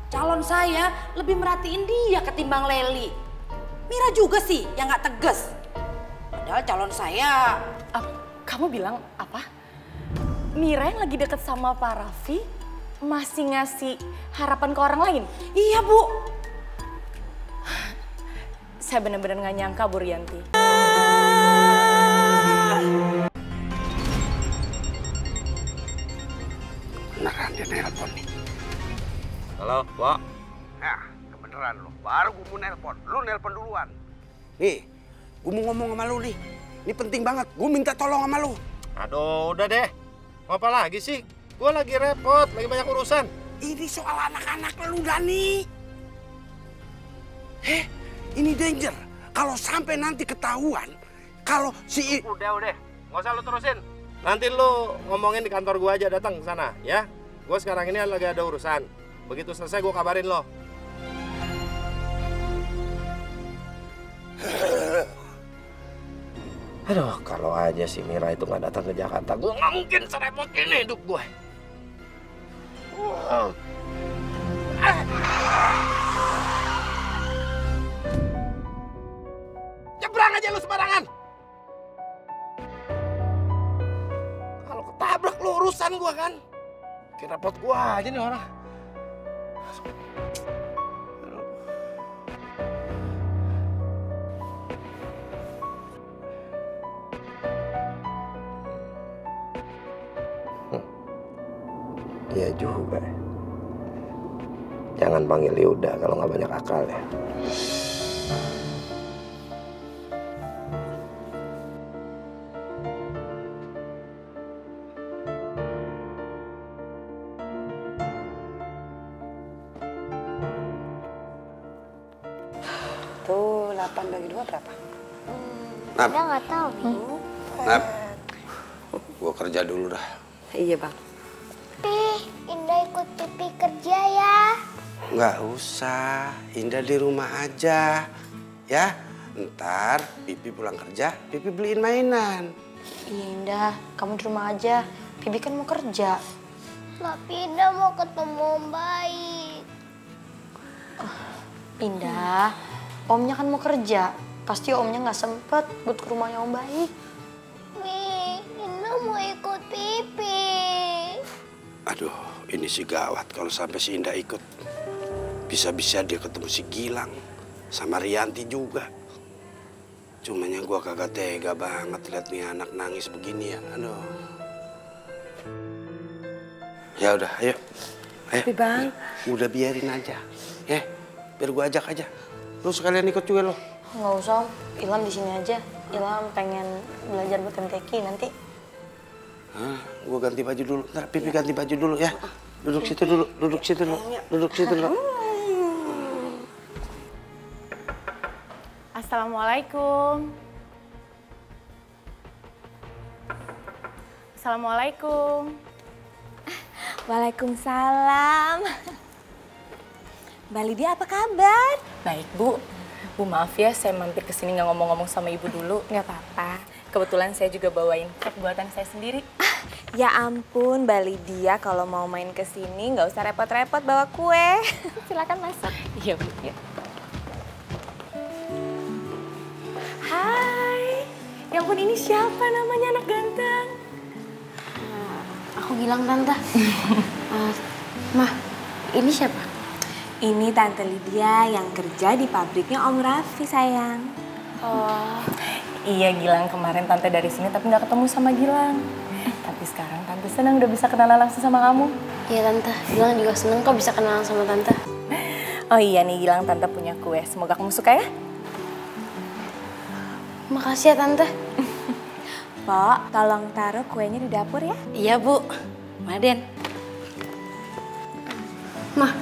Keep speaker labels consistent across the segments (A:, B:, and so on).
A: calon saya lebih merhatiin dia ketimbang Leli. Mira juga sih yang nggak tegas. Padahal calon saya...
B: Kamu bilang apa? Mira yang lagi deket sama Pak Raffi masih ngasih harapan ke orang lain?
A: Iya, Bu.
B: Saya benar-benar nggak nyangka, Bu Rianti.
C: Beneran dia nelpon nih.
D: Halo, Pak.
C: Nah, kebeneran lo. Baru gue mau nelpon. Lu nelpon duluan. Nih, gue mau ngomong sama lu nih. Ini penting banget. Gue minta tolong sama lu.
D: Aduh, udah deh. Mau apa lagi sih? Gue lagi repot, lagi banyak urusan.
C: Ini soal anak-anak lu, Dani. Ini danger. Kalau sampai nanti ketahuan, kalau si...
D: Udah. Nggak usah lu terusin. Nanti lu ngomongin di kantor gue aja, datang ke sana, ya. Gue sekarang ini lagi ada urusan. Begitu selesai gue kabarin lo. Aduh, kalau aja si Mira itu nggak datang ke Jakarta, gue nggak mungkin serepot ini hidup gue. Nyebrang aja lu sembarangan. Kalau ketabrak lu urusan gue kan. Kira repot gue aja nih orang. Iya juga. Jangan panggil Yuda kalau nggak banyak akal ya.
A: Tuh, 8 bagi 2 berapa?
C: Nap.
E: Udah nggak tahu, Bu.
C: Nap, gue kerja dulu dah.
A: Iya, Bang.
E: Indah ikut Pipi kerja ya.
C: Nggak usah, Indah di rumah aja. Ya, ntar Pipi pulang kerja, Pipi beliin mainan.
F: Iya Indah, kamu di rumah aja. Pipi kan mau kerja.
E: Tapi Indah mau ketemu Om Baik.
F: Indah, omnya kan mau kerja. Pasti omnya nggak sempet buat ke rumahnya Om Baik.
E: Mi, Indah mau ikut Pipi.
C: Aduh, ini sih gawat kalau sampai si Indah ikut. Bisa-bisa dia ketemu si Gilang sama Rianti juga. Cumanya gua kagak tega banget lihat nih anak nangis begini ya. Aduh. Ya udah, ayo.
A: Tapi Bang,
C: Udah biarin aja. Ya, biar gua ajak aja. Lu sekalian ikut juga lo.
F: Nggak usah, Om. Ilham di sini aja. Ilham pengen belajar buat MTQ nanti.
C: Hah, gua ganti baju dulu. Ntar Pipi ganti baju dulu ya. Duduk situ dulu, duduk situ dulu. Duduk situ dulu.
B: Assalamualaikum. Assalamualaikum.
G: Waalaikumsalam. Mbak Lydia apa kabar?
B: Baik, Bu. Bu, maaf ya saya mampir ke sini nggak ngomong-ngomong sama Ibu dulu.
G: Nggak apa-apa.
B: Kebetulan saya juga bawain kek buatan saya sendiri.
G: Ya ampun, Mbak Lydia kalau mau main ke sini nggak usah repot-repot bawa kue. Silakan masuk.
B: Iya, Bu. Ya.
G: Hai. Ya ampun, ini siapa namanya anak ganteng?
F: Aku bilang Tante. Mah, ini siapa?
G: Ini Tante Lydia yang kerja di pabriknya Om Raffi, sayang.
F: Oh,
B: Iya, Gilang kemarin Tante dari sini tapi nggak ketemu sama Gilang. Tapi sekarang Tante senang udah bisa kenalan langsung sama kamu.
F: iya Tante. Gilang juga seneng kok bisa kenalan sama Tante.
B: Oh iya nih Gilang, Tante punya kue. Semoga kamu suka ya.
F: Makasih ya Tante.
G: Pok, tolong taruh kuenya di dapur ya.
A: iya Bu. Maden.
F: Mah,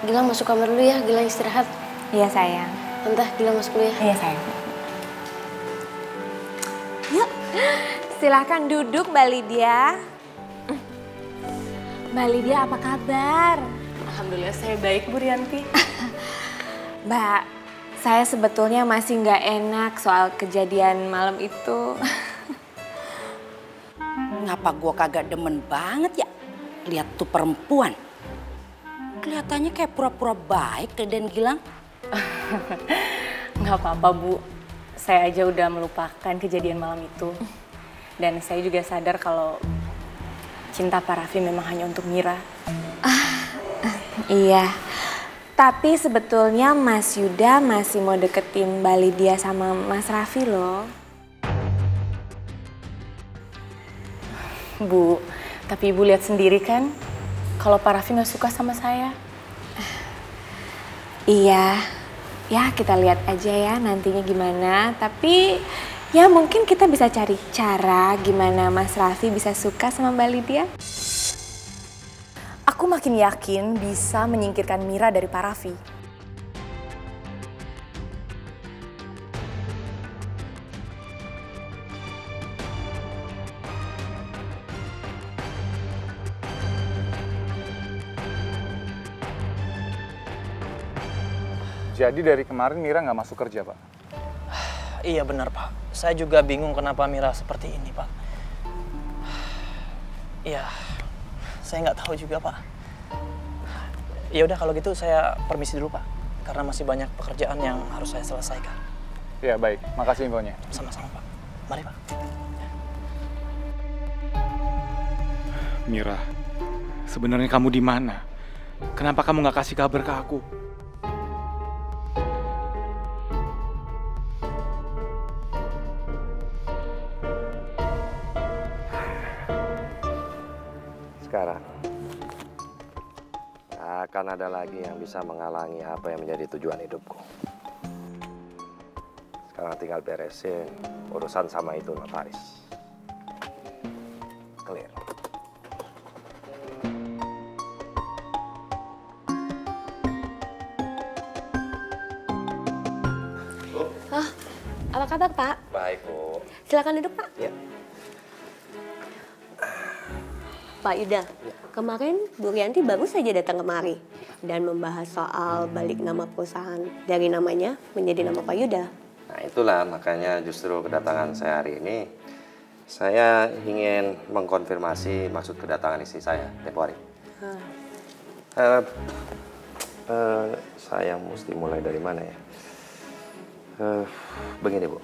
F: Gilang masuk kamar dulu ya. Gilang istirahat.
G: Iya, sayang.
F: Tante, Gilang masuk dulu ya.
B: Iya sayang.
G: Yuk, silahkan duduk Mbak Lydia. Mbak Lydia apa kabar?
B: Alhamdulillah saya baik, Bu Rianti.
G: Mbak, saya sebetulnya masih nggak enak soal kejadian malam itu.
A: Ngapa gua kagak demen banget ya lihat tuh perempuan. Kelihatannya kayak pura-pura baik ke Den Gilang.
B: Nggak apa-apa, Bu. Saya aja udah melupakan kejadian malam itu. Dan saya juga sadar kalau cinta Pak Raffi memang hanya untuk Mira.
G: Iya, tapi sebetulnya Mas Yuda masih mau deketin Mbak Lydia sama Mas Raffi loh.
B: Bu, tapi Ibu lihat sendiri kan kalau Pak Raffi nggak suka sama saya.
G: Iya, ya kita lihat aja ya nantinya gimana. Tapi ya mungkin kita bisa cari cara gimana Mas Raffi bisa suka sama Mbak Lydia.
B: Aku makin yakin bisa menyingkirkan Mira dari Pak Raffi.
H: Jadi dari kemarin Mira nggak masuk kerja, Pak?
I: Iya benar, Pak. Saya juga bingung kenapa Mira seperti ini, Pak. Iya, saya nggak tahu juga, Pak. Ya udah kalau gitu saya permisi dulu, Pak. Karena masih banyak pekerjaan yang harus saya selesaikan.
H: Iya, baik. Makasih infonya.
I: Sama-sama, Pak. Mari, Pak.
H: Mira, sebenarnya kamu di mana? Kenapa kamu nggak kasih kabar ke aku?
D: Sekarang akan ada lagi yang bisa menghalangi apa yang menjadi tujuan hidupku. Sekarang tinggal beresin urusan sama itu notaris. Clear.
F: Oh, apa kabar, Pak?
D: Baik, Bu.
F: Silakan duduk, Pak.
D: Ya.
F: Pak Yuda, kemarin Bu Rianti baru saja datang kemari dan membahas soal balik nama perusahaan dari namanya menjadi nama Pak Yuda.
D: Nah itulah makanya justru kedatangan saya hari ini, saya ingin mengkonfirmasi maksud kedatangan istri saya tempo hari. Saya mesti mulai dari mana ya? Begini Bu,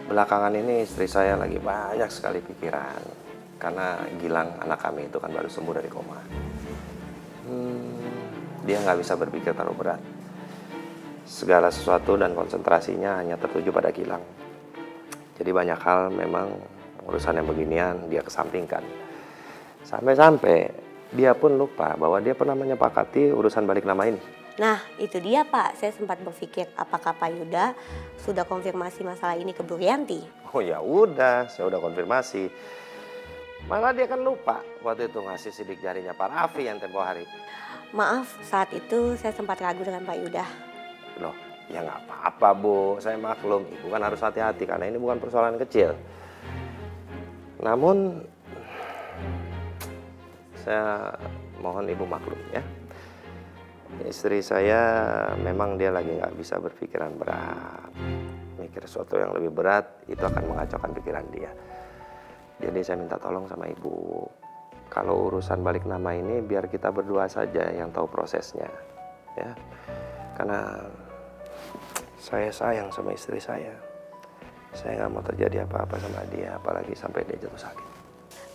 D: belakangan ini istri saya lagi banyak sekali pikiran. Karena Gilang anak kami itu kan baru sembuh dari koma. Dia nggak bisa berpikir terlalu berat. Segala sesuatu dan konsentrasinya hanya tertuju pada Gilang. Jadi banyak hal memang urusan yang beginian dia kesampingkan. Sampai-sampai dia pun lupa bahwa dia pernah menyepakati urusan balik nama ini.
F: Nah, itu dia Pak. Saya sempat berpikir apakah Pak Yuda sudah konfirmasi masalah ini ke Bu Rianti?
D: Oh ya udah, saya udah konfirmasi. Malah dia kan lupa waktu itu ngasih sidik jarinya Pak Raffi yang tempo hari.
F: Maaf, saat itu saya sempat ragu dengan Pak Yuda.
D: Loh, ya nggak apa-apa Bu, saya maklum. Ibu kan harus hati-hati karena ini bukan persoalan kecil. Namun, saya mohon Ibu maklum ya. Istri saya memang dia lagi nggak bisa berpikiran berat. Mikir sesuatu yang lebih berat itu akan mengacaukan pikiran dia. Jadi saya minta tolong sama Ibu, kalau urusan balik nama ini biar kita berdua saja yang tahu prosesnya, ya. Karena saya sayang sama istri saya. Saya nggak mau terjadi apa-apa sama dia, apalagi sampai dia jatuh sakit.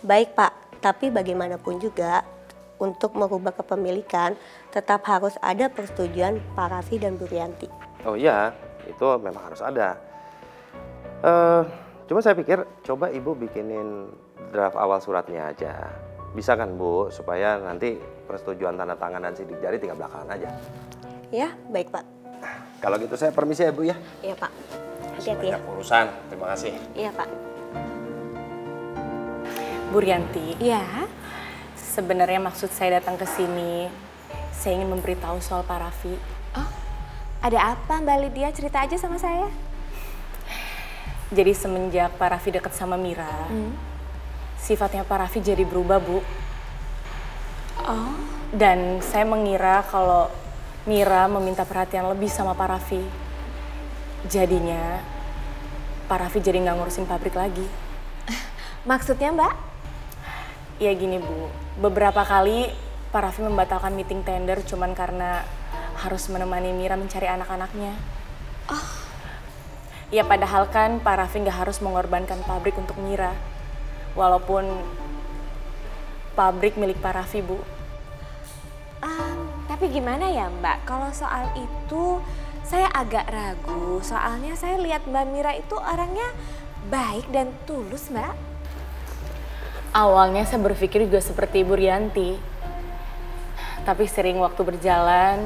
F: Baik Pak, tapi bagaimanapun juga untuk merubah kepemilikan tetap harus ada persetujuan Pak Raffi dan Bu Rianti.
D: Oh iya, itu memang harus ada. Cuma saya pikir coba Ibu bikinin draft awal suratnya aja. Bisa kan Bu, supaya nanti persetujuan tanda tangan dan sidik jari tinggal belakangan aja.
F: Ya, baik Pak.
D: Kalau gitu saya permisi ya Bu ya.
F: Iya Pak. Hati-hati ya.
D: Banyak urusan, terima kasih.
F: Iya Pak.
B: Bu Rianti,
G: Iya.
B: sebenarnya maksud saya datang ke sini, saya ingin memberitahu soal Pak Raffi.
G: Oh, ada apa Mbak Lydia? Cerita aja sama saya.
B: Jadi semenjak Pak Raffi deket sama Mira, sifatnya Pak Raffi jadi berubah, Bu.
G: Oh.
B: Dan saya mengira kalau Mira meminta perhatian lebih sama Pak Raffi. Jadinya Pak Raffi jadi nggak ngurusin pabrik lagi.
G: Maksudnya Mbak?
B: Ya gini Bu, beberapa kali Pak Raffi membatalkan meeting tender cuman karena harus menemani Mira mencari anak-anaknya. Ya padahal kan Pak Raffi nggak harus mengorbankan pabrik untuk Mira. Walaupun pabrik milik Pak Raffi, Bu.
G: Tapi gimana ya Mbak, kalau soal itu saya agak ragu. Soalnya saya lihat Mbak Mira itu orangnya baik dan tulus, Mbak.
B: Awalnya saya berpikir juga seperti Ibu Rianti. Tapi sering waktu berjalan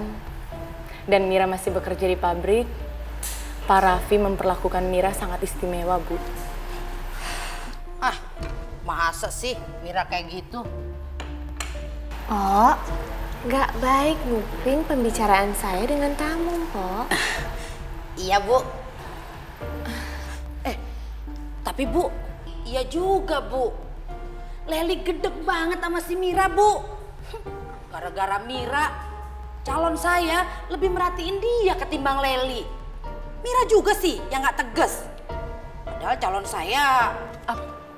B: dan Mira masih bekerja di pabrik, Pak Raffi memperlakukan Mira sangat istimewa, Bu.
A: Masa sih Mira kayak gitu?
G: Po, nggak baik nguping pembicaraan saya dengan tamu, Po.
A: Iya, Bu. Tapi Bu, iya juga, Bu. Leli gedek banget sama si Mira, Bu. Gara-gara Mira, calon saya lebih merhatiin dia ketimbang Leli. Mira juga sih yang nggak tegas. Padahal calon saya...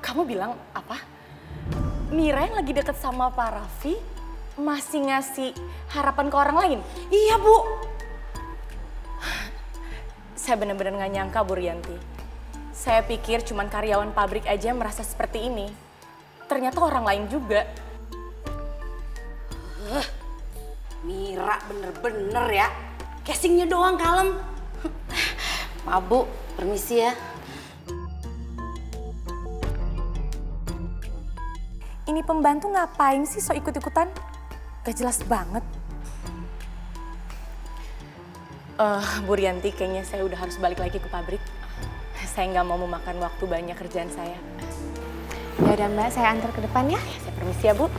B: Kamu bilang apa? Mira yang lagi deket sama Pak Raffi masih ngasih harapan ke orang lain?
A: Iya, Bu.
B: Saya benar-benar nggak nyangka, Bu Rianti. Saya pikir cuman karyawan pabrik aja yang merasa seperti ini. Ternyata orang lain juga.
A: Mira bener-bener ya. Casingnya doang kalem. Maaf, Bu. Permisi ya.
B: Ini pembantu ngapain sih so ikut-ikutan? Gak jelas banget. Bu Rianti, kayaknya saya udah harus balik lagi ke pabrik. Saya nggak mau memakan waktu banyak kerjaan saya.
G: Ya udah Mbak, saya antar ke depan ya.
B: Saya permisi ya, Bu.